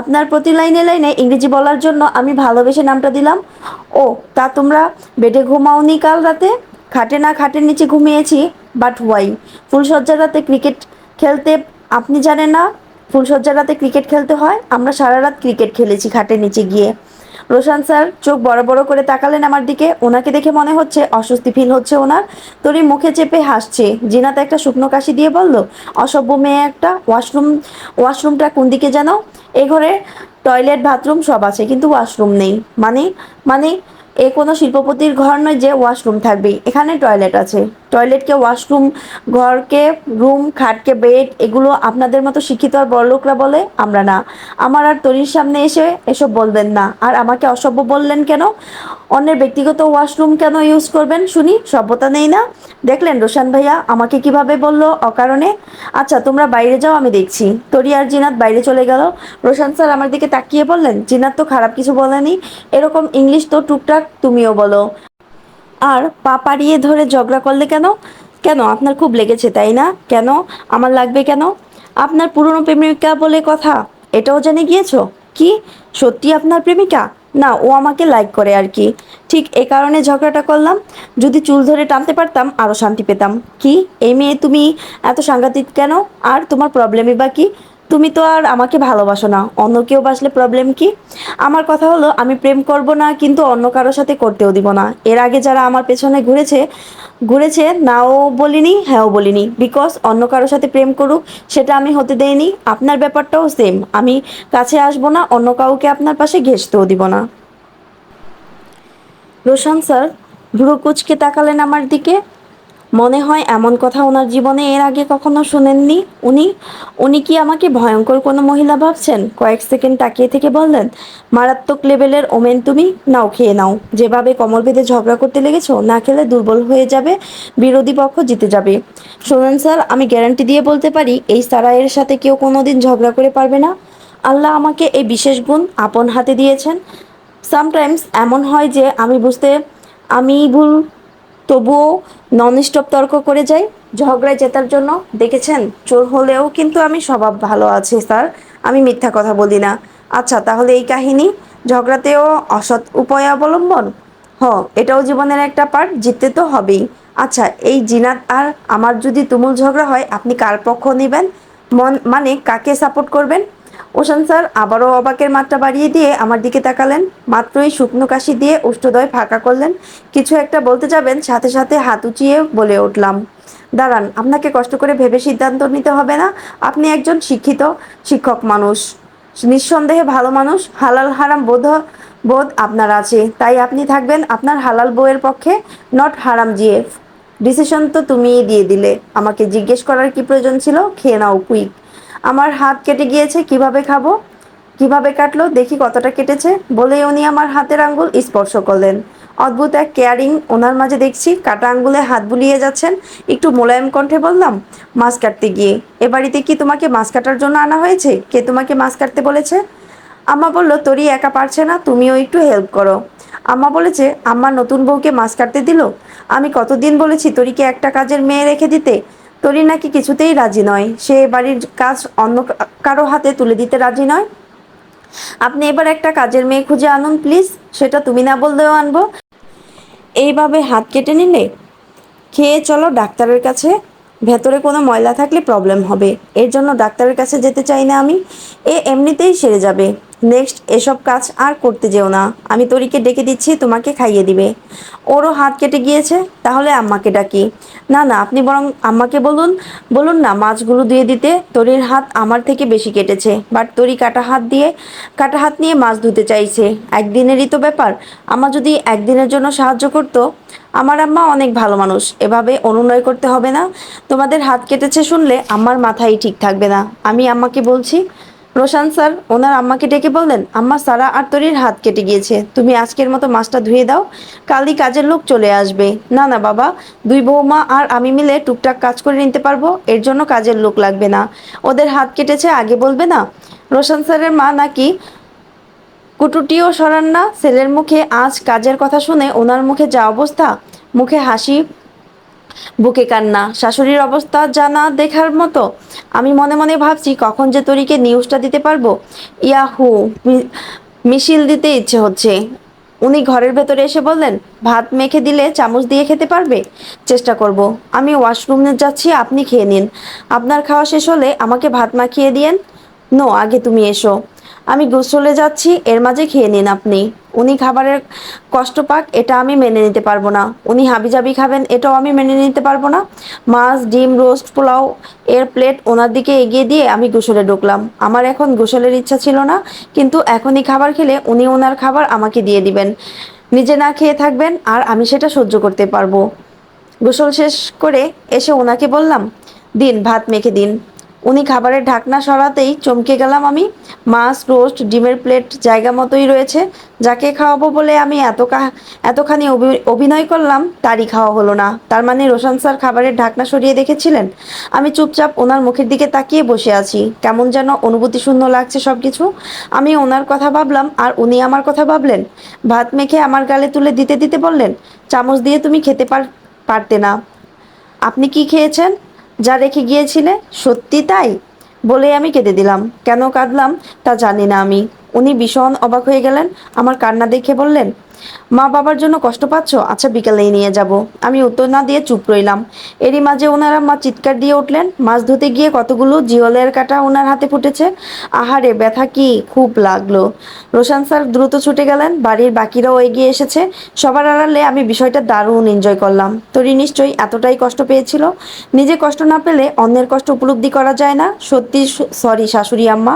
আপনার প্রতি লাইনে লাইনে ইংরেজি বলার জন্য আমি ভালোবেসে নামটা দিলাম। ও, তা তোমরা বেডে ঘুমাওনি কাল রাতে? খাটে না খাটের নিচে ঘুমিয়েছি। But why? ফুলশয্যার রাতে ক্রিকেট খেলতে আপনি জানেন না? ফুলশয্যার রাতে ক্রিকেট খেলতে হয়। আমরা সারা রাত ক্রিকেট খেলেছি খাটের নিচে গিয়ে। রোশান স্যার চোখ বড় বড় করে তাকালেন আমার দিকে। ওনাকে দেখে মনে হচ্ছে অস্বস্তি ফিল হচ্ছে ওনার। তরি মুখে চেপে হাসছে। জিনাত একটা শুকনো কাশি দিয়ে বলল, অসভ্য মেয়ে একটা। ওয়াশরুমটা কোন দিকে যেন? এ ঘরে টয়লেট বাথরুম সব আছে, কিন্তু ওয়াশরুম নেই। মানে? মানে এ কোনো শিল্পপতির ঘর নয় যে ওয়াশরুম থাকবে। এখানে টয়লেট আছে। টয়লেটকে ওয়াশরুম, ঘরকে রুম, খাটকে বেড, এগুলো আপনাদের মতো শিক্ষিত আর বড়লোকরা বলে, আমরা না। আমার আর তরির সামনে এসে এসব বলবেন না। আর আমাকে অসভ্য বললেন কেন? অন্যের ব্যক্তিগত ওয়াশরুম কেন ইউজ করবেন শুনি? সভ্যতা নেই না? দেখলেন রোশান ভাইয়া আমাকে কিভাবে বলল অকারণে? আচ্ছা, তোমরা বাইরে যাও, আমি দেখছি। তরি আর জিনাত বাইরে চলে গেল। রোশান স্যার আমার দিকে তাকিয়ে বললেন, জিনাত তো খারাপ কিছু বলেনি। এরকম ইংলিশ তো টুকটাক তুমিও বলো। আর পা পাড়িয়ে ধরে ঝগড়া করলে কেন? কেন, আপনার খুব লেগেছে তাই না? কেন আমার লাগবে কেন? আপনার পুরনো প্রেমিকা বলে কথা, এটাও জেনে গিয়েছো? কি, সত্যি আপনার প্রেমিকা? না, ও আমাকে লাইক করে আর কি। ঠিক এ কারণে ঝগড়াটা করলাম। যদি চুল ধরে টানতে পারতাম আরও শান্তি পেতাম। কি, এই মেয়ে তুমি এত সাংঘাতিক কেন? আর তোমার প্রবলেমই বা কি? তুমি তো আর আমাকে ভালোবাসো না, অন্য কেউ বাসলে প্রবলেম কি? আমার কথা হলো, আমি প্রেম করব না, কিন্তু অন্য কারোর সাথে করতেও দিব না। এর আগে যারা আমার পেছনে ঘুরেছে ঘুরেছে নাও বলিনি, হ্যাঁও বলিনি, বিকজ অন্য কারোর সাথে প্রেম করুক সেটা আমি হতে দেইনি। আপনার ব্যাপারটাও সেম। আমি কাছে আসবো না, অন্য কাউকে আপনার পাশে ঘেঁষতেও দিব না। রোশান স্যার ভ্রু কুঁচকে তাকালেন আমার দিকে। মনে হয় এমন কথা ওনার জীবনে এর আগে কখনো শোনেননি। উনি উনি কি আমাকে ভয়ঙ্কর কোনো মহিলা ভাবছেন? কয়েক সেকেন্ড তাকিয়ে থেকে বললেন, মারাত্মক লেভেলের ওমেন তুমি। নাও, খেয়ে নাও। যেভাবে কমর বেঁধে ঝগড়া করতে লেগেছো, না খেলে দুর্বল হয়ে যাবে, বিরোধী পক্ষ জিতে যাবে। শোনেন স্যার, আমি গ্যারান্টি দিয়ে বলতে পারি এই সারাইয়ের সাথে কেউ কোনোদিন ঝগড়া করে পারবে না। আল্লাহ আমাকে এই বিশেষ গুণ আপন হাতে দিয়েছেন। সামটাইমস এমন হয় যে আমি ভুল, তবুও নন স্টপ তর্ক করে যাই ঝগড়ায় জেতার জন্য। দেখেছেন, চোর হলেও কিন্তু আমি স্বভাব ভালো আছে স্যার। আমি মিথ্যা কথা বলি না। আচ্ছা, তাহলে এই কাহিনী, ঝগড়াতেও অসৎ উপায় অবলম্বন। এটাও জীবনের একটা পার্ট, জিততে তো হবেই। আচ্ছা, এই জিনাত আর আমার যদি তুমুল ঝগড়া হয়, আপনি কার পক্ষ নেবেন? মানে কাকে সাপোর্ট করবেন? ওশান স্যার আবারও অবাকের মাত্রা বাড়িয়ে দিয়ে আমার দিকে তাকালেন। মাত্রই শুকনো কাশি দিয়ে উষ্ঠদয় ফাঁকা করলেন। কিছু একটা বলতে যাবেন, সাথে সাথে হাত উঁচিয়ে বলে উঠলাম, দাঁড়ান, আপনাকে কষ্ট করে ভেবে সিদ্ধান্ত নিতে হবে না। আপনি একজন শিক্ষিত শিক্ষক মানুষ, নিঃসন্দেহে ভালো মানুষ। হালাল হারাম বোধ আপনার আছে, তাই আপনি থাকবেন আপনার হালাল বউয়ের পক্ষে, নট হারাম জিএফ। ডিসিশন তো তুমিই দিয়ে দিলে, আমাকে জিজ্ঞেস করার কি প্রয়োজন ছিল? খেয়ে নাও কুইক। আমার হাত কেটে গিয়েছে, কিভাবে খাবো? কিভাবে কাটলো দেখি, কতটা কেটেছে? বলেই উনি আমার হাতের আঙ্গুল স্পর্শ করলেন। অদ্ভুত এক কেয়ারিং ওনার মাঝে দেখছি। কাটা আঙ্গুলে হাত বুলিয়ে যাচ্ছেন। একটু মোলায়েম কণ্ঠে বললাম, মাছ কাটতে গিয়ে। এ বাড়িতে কি তোমাকে মাছ কাটার জন্য আনা হয়েছে? কে তোমাকে মাছ কাটতে বলেছে? আম্মা বলল, তোরই একা পারছে না, তুমিও একটু হেল্প করো। আম্মা বলেছে আম্মা নতুন বউকে মাছ কাটতে দিল? আমি কতদিন বলেছি তরিকে একটা কাজের মেয়ে রেখে দিতে। তরি নাকি কিছুতেই রাজি নয়। সে বাড়ির কাজ অন্য কারো হাতে তুলে দিতে রাজি নয়। আপনি এবার একটা কাজের মেয়ে খুঁজে আনুন প্লিজ। সেটা তুমি না বললেও আনবো। এইভাবে হাত কেটে নিলে? খেয়ে চলো ডাক্তারের কাছে। ভেতরে কোনো ময়লা থাকলে প্রবলেম হবে। এর জন্য ডাক্তারের কাছে যেতে চাই না আমি। এ এমনিতেই সেরে যাবে। নেক্সট এসব কাজ আর করতে যেও না। আমি তরিকে ডেকে দিচ্ছি, তোমাকে খাইয়ে দিবে। ওরও হাত কেটে গিয়েছে, তাহলে আম্মাকে ডাকি। না না, আপনি বরং আম্মাকে বলুন। বলুন না মাছগুলো দিয়ে দিতে। তরির হাত আমার থেকে বেশি কেটেছে, বাট তরি কাটা হাত নিয়ে মাছ ধুতে চাইছে। একদিনেরই তো ব্যাপার। আম্মা যদি একদিনের জন্য সাহায্য করতো। আমার আম্মা অনেক ভালো মানুষ, এভাবে অনুনয় করতে হবে না। তোমাদের হাত কেটেছে শুনলে আমার মাথায় ঠিক থাকবে না। আমি আম্মাকে বলছি। রোশান স্যার ওনার আম্মাকে ডেকে বললেন, আম্মা সারা আর তরির হাত কেটে গিয়েছে, তুমি আজকের মতো মাছটা ধুয়ে দাও, কালই কাজের লোক চলে আসবে। না না বাবা, দুই বৌমা আর আমি মিলে টুকটাক কাজ করে নিতে পারবো, এর জন্য কাজের লোক লাগবে না। ওদের হাত কেটেছে আগে বলবে না? রোশান স্যারের মা নাকি কুটুটিও সরান না। ছেলের মুখে আজ কাজের কথা শুনে ওনার মুখে যা অবস্থা, মুখে হাসি বুকে কান্না। শাশুড়ির অবস্থা জানা দেখার মতো। আমি মনে মনে ভাবছি কখন যে তরিকে নিউজটা দিতে পারবো। ইয়াহু, মিছিল দিতে ইচ্ছে হচ্ছে। উনি ঘরের ভেতরে এসে বললেন, ভাত মেখে দিলে চামচ দিয়ে খেতে পারবে? চেষ্টা করব। আমি ওয়াশরুমে যাচ্ছি, আপনি খেয়ে নিন। আপনার খাওয়া শেষ হলে আমাকে ভাত মাখিয়ে দিয়েন। নো, আগে তুমি এসো। আমি গোসলে যাচ্ছি, এর মাঝে খেয়ে নিন আপনি। উনি খাবারের কষ্ট পাক, এটা আমি মেনে নিতে পারবো না। উনি হাবিজাবি খাবেন, এটাও আমি মেনে নিতে পারবো না। মাছ, ডিম, রোস্ট, পোলাও এর প্লেট ওনার দিকে এগিয়ে দিয়ে আমি গোসলে ঢুকলাম। আমার এখন গোসলের ইচ্ছা ছিল না, কিন্তু এখনই খাবার খেলে উনি ওনার খাবার আমাকে দিয়ে দিবেন। নিজে না খেয়ে থাকবেন, আর আমি সেটা সহ্য করতে পারবো। গোসল শেষ করে এসে ওনাকে বললাম, দিন ভাত মেখে দিন। উনি খাবারের ঢাকনা সরাতেই চমকে গেলাম আমি। মাছ, রোস্ট, ডিমের প্লেট জায়গা মতোই রয়েছে। যাকে খাওয়াবো বলে আমি এতখানি অভিনয় করলাম, তারই খাওয়া হলো না। তার মানে রোশন স্যার খাবারের ঢাকনা সরিয়ে দেখেছিলেন। আমি চুপচাপ ওনার মুখের দিকে তাকিয়ে বসে আছি। কেমন যেন অনুভূতি শূন্য লাগছে সব কিছু। আমি ওনার কথা ভাবলাম আর উনি আমার কথা ভাবলেন। ভাত মেখে আমার গালে তুলে দিতে দিতে বললেন, চামচ দিয়ে তুমি খেতে পারতে না। আপনি কি খেয়েছেন? যা রেখে গিয়েছিলে? সত্যি তাই বলে আমি কেঁদে দিলাম। কেন কাঁদলাম তা জানি না আমি। উনি ভীষণ অবাক হয়ে গেলেন। আমার কান্না দেখে বললেন, মা বাবার জন্য কষ্ট পাচ্ছ? আচ্ছা বিকালেই নিয়ে যাব। আমি উত্তর না দিয়ে চুপ রইলাম। এরই মাঝে ওনারা মা চিৎকার দিয়ে উঠলেন। মাছ ধুতে গিয়ে কতগুলো জিওলের কাটা ওনার হাতে ফুটেছে। আহারে ব্যথা কি খুব লাগলো। রোশান স্যার দ্রুত ছুটে গেলেন। বাড়ির বাকিরাও এগিয়ে এসেছে। সবার আড়ালে আমি বিষয়টা দারুণ এনজয় করলাম। তরি নিশ্চয়ই এতটাই কষ্ট পেয়েছিল। নিজে কষ্ট না পেলে অন্যের কষ্ট উপলব্ধি করা যায় না। সত্যি সরি শাশুড়ি আম্মা,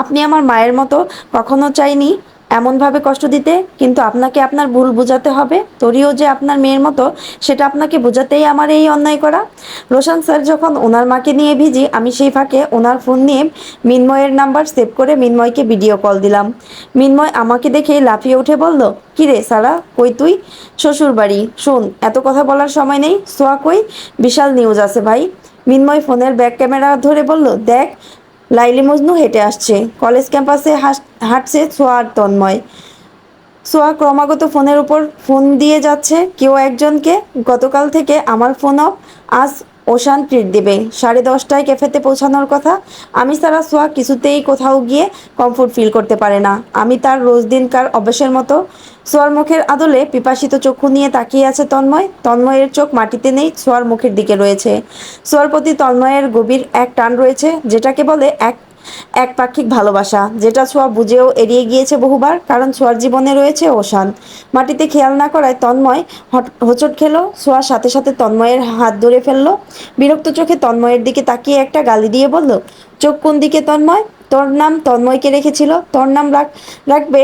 আপনি আমার মায়ের মতো। কখনো চাইনি এমনভাবে কষ্ট দিতে, কিন্তু আপনাকে আপনার ভুল বোঝাতে হবে। তরিও যে আপনার মেয়ের মতো সেটা আপনাকে বোঝাতেই আমার এই অন্যায় করা। রোশান স্যার যখন ওনার মাকে নিয়ে ভিজি, আমি সেই ফাঁকে ওনার ফোন নিয়ে মিনময়ের নাম্বার সেভ করে মিনময়কে ভিডিও কল দিলাম। মিনময় আমাকে দেখে লাফিয়ে উঠে বলল, কিরে সারা, কই তুই? শ্বশুর বাড়ি। শোন, এত কথা বলার সময় নেই। সোয়া কই? বিশাল নিউজ আছে ভাই। মিনময় ফোনের ব্যাক ক্যামেরা ধরে বলল, দেখ লাইলি মজনু হেঁটে আসছে। কলেজ ক্যাম্পাসে হাঁটছে সোয়া আর তন্ময়। সোয়া ক্রমাগত ফোনের উপর ফোন দিয়ে যাচ্ছে কেউ একজনকে। গতকাল থেকে আমার ফোন অফ। আজ ওশান ট্রিট দেবে। 10:30টায় ক্যাফেতে পৌঁছানোর কথা। আমি ছাড়া সোয়া কিছুতেই কোথাও গিয়ে কমফোর্ট ফিল করতে পারে না। আমি তার রোজ দিনকার অভ্যাসের মতো। সোয়ার মুখের আদলে পিপাসিত চক্ষু নিয়ে তাকিয়ে আছে তন্ময়। তন্ময়ের চোখ মাটিতে নেই, সোয়ার মুখের দিকে রয়েছে। সোয়ার প্রতি তন্ময়ের গভীর এক টান রয়েছে, যেটাকে বলে একপাক্ষিক ভালোবাসা, যেটা ছোঁয়া বুঝেও এড়িয়ে গিয়েছে বহুবার, কারণ ছোঁয়ার জীবনে রয়েছে ওশান। মাটিতে খেয়াল না করায় তন্ময় হোঁচট খেলো। ছোঁয়ার সাথে সাথে তন্ময়ের হাত ধরে ফেললো। বিরক্ত চোখে তন্ময়ের দিকে তাকিয়ে একটা গালি দিয়ে বলল, চোখ কোন দিকে তন্ময়? তোর নাম তন্ময়কে রেখেছিল, তোর নাম রাখবে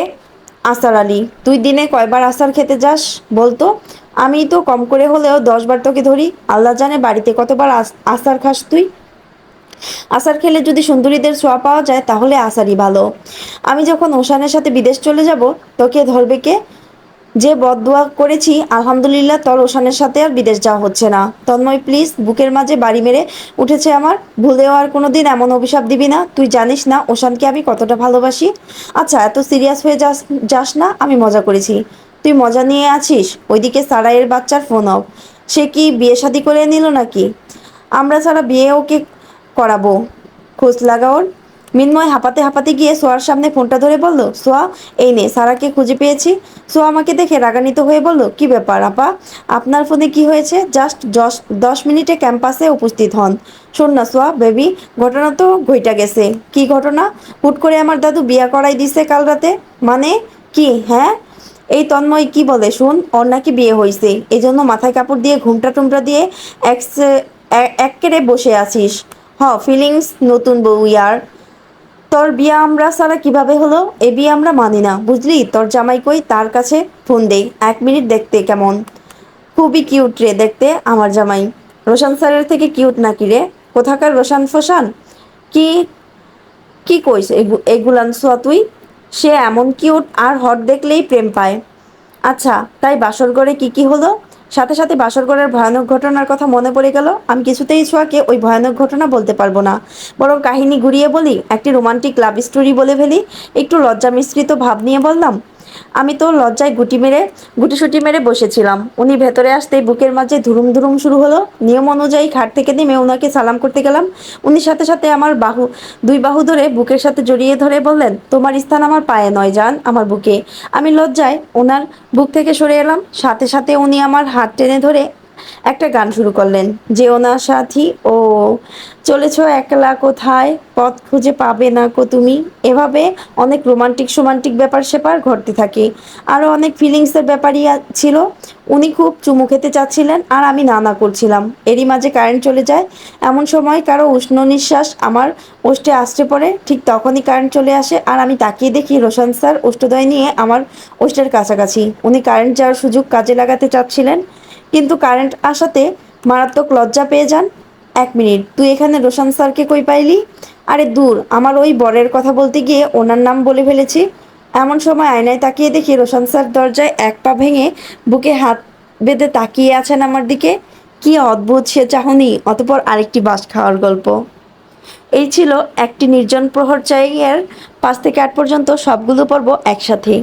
আসার আলী। তুই দিনে কয়বার আসার খেতে যাস বলতো? আমি তো কম করে হলেও 10বার তোকে ধরি। আল্লাহ জানে বাড়িতে কতবার আসার খাস তুই। আসার খেলে যদি সুন্দরীদের ছোঁয়া পাওয়া যায় তাহলে আসারই ভালো। আমি যখন ওশানের সাথে বিদেশ চলে যাব, তোকে ধরবে কে? যে বদদুয়া করেছি, আলহামদুলিল্লাহ তোর ওশানের সাথে আর বিদেশ যাওয়া হচ্ছে না। তন্ময় প্লিজ, বুকের মাঝে বাড়ি মেরে উঠেছে আমার। ভুলেও আর কোনোদিন এমন অভিশাপ দিবি না। তুই জানিস না ওশানকে আমি কতটা ভালোবাসি। আচ্ছা, এত সিরিয়াস হয়ে যাস যাস না, আমি মজা করেছি। তুই মজা নিয়ে আছিস। ওইদিকে সারাইয়ের বাচ্চার ফোন অফ। সে কি বিয়ে শাদী করে নিল নাকি? আমরা ছাড়া বিয়ে ওকে করাবো। খোঁজ লাগাওর। মিন্ময় হাঁপাতে হাঁপাতে গিয়ে সোয়ার সামনে ফোনটা ধরে বলল, সোয়া, এই নে, সারাকে খুঁজে পেয়েছি। সোয়া আমাকে দেখে রাগান্বিত হয়ে বলল, কি ব্যাপার আপা, আপনার ফোনে কি হয়েছে? জাস্ট 10 মিনিটে ক্যাম্পাসে উপস্থিত হন। শোন না সোয়া বেবি, ঘটনা তো ঘইটা গেছে। কি ঘটনা? হুট করে আমার দাদু বিয়া করাই দিছে কাল রাতে। মানে কি? হ্যাঁ, এই তন্ময় কি বলে শুন, ওর নাকি বিয়ে হয়েছে, এই জন্য মাথায় কাপড় দিয়ে ঘুমটা টুমটা দিয়ে এককেরে বসে আছিস। ফিলিংস নতুন বউ ইয়ার। তোর বিয়ে আমরা ছাড়া কিভাবে হলো? এ বিয়ে আমরা মানি না, বুঝলি? তোর জামাই কই, তার কাছে ফোন দেই। 1 মিনিট, দেখতে কেমন? খুবই কিউট রে দেখতে আমার জামাই। রোশান স্যারের থেকে কিউট নাকি রে? কোথাকার রোশান ফোশান? কি কি কইস এগুলান সোয়া তুই? সে এমন কিউট আর হট দেখলেই প্রেম পায়। আচ্ছা, তাই বাসরঘরে কি কি হলো? সাথে সাথে বাসরঘরের ভয়ানক ঘটনার কথা মনে পড়ে গেল। আমি কিছুতেই ছোঁয়াকে ওই ভয়ানক ঘটনা বলতে পারবো না, বরং কাহিনী ঘুরিয়ে বলি, একটি রোমান্টিক লাভ স্টোরি বলে ফেলি। একটু লজ্জা মিশ্রিত ভাব নিয়ে বললাম, আমি তো লজ্জায় গুটিসুটি মেরে বসেছিলাম। উনি ভেতরে আসতেই বুকের মাঝে ধুরুম ধুরুম শুরু হলো। নিয়ম অনুযায়ী খাট থেকে নেমে ওনাকে সালাম করতে গেলাম। উনি সাথে সাথে আমার দুই বাহু ধরে বুকের সাথে জড়িয়ে ধরে বললেন, তোমার স্থান আমার পায়ে নয় জান, আমার বুকে। আমি লজ্জায় ওনার বুক থেকে সরে এলাম। সাথে সাথে উনি আমার হাত টেনে ধরে একটা গান শুরু করলেন, যে ওনার সাথী ও চলেছ একলা কোথায়, পথ খুঁজে পাবে না কো তুমি। এভাবে অনেক রোমান্টিক ব্যাপার স্যাপার ঘটতে থাকে। আরও অনেক ফিলিংসের ব্যাপারই ছিল। উনি খুব চুমু খেতে চাচ্ছিলেন আর আমি না না করছিলাম। এরই মাঝে কারেন্ট চলে যায়। এমন সময় কারো উষ্ণ নিঃশ্বাস আমার ওষ্ঠে আছড়ে পড়ে। ঠিক তখনই কারেন্ট চলে আসে আর আমি তাকিয়ে দেখি রোশন স্যার ওষ্ঠদয় নিয়ে আমার ওষ্ঠের কাছাকাছি। উনি কারেন্ট যাওয়ার সুযোগ কাজে লাগাতে চাচ্ছিলেন, কিন্তু কারেন্ট আসাতে মারাত্মক লজ্জা পেয়ে যান। 1 মিনিট, তুই এখানে রোশন স্যারকে কই পাইলি? আরে দূর, আমার ওই বরের কথা বলতে গিয়ে ওনার নাম বলে ফেলেছি। এমন সময় আয়নায় তাকিয়ে দেখি রোশন স্যার দরজায় এক পা ভেঙে বুকে হাত বেঁধে তাকিয়ে আছেন আমার দিকে। কি অদ্ভুত সে চাহনি! অতপর আরেকটি বাঁশ খাওয়ার গল্প। এই ছিল একটি নির্জন প্রহর চাইয়ের 5 থেকে 8 পর্যন্ত সবগুলো পর্ব একসাথে।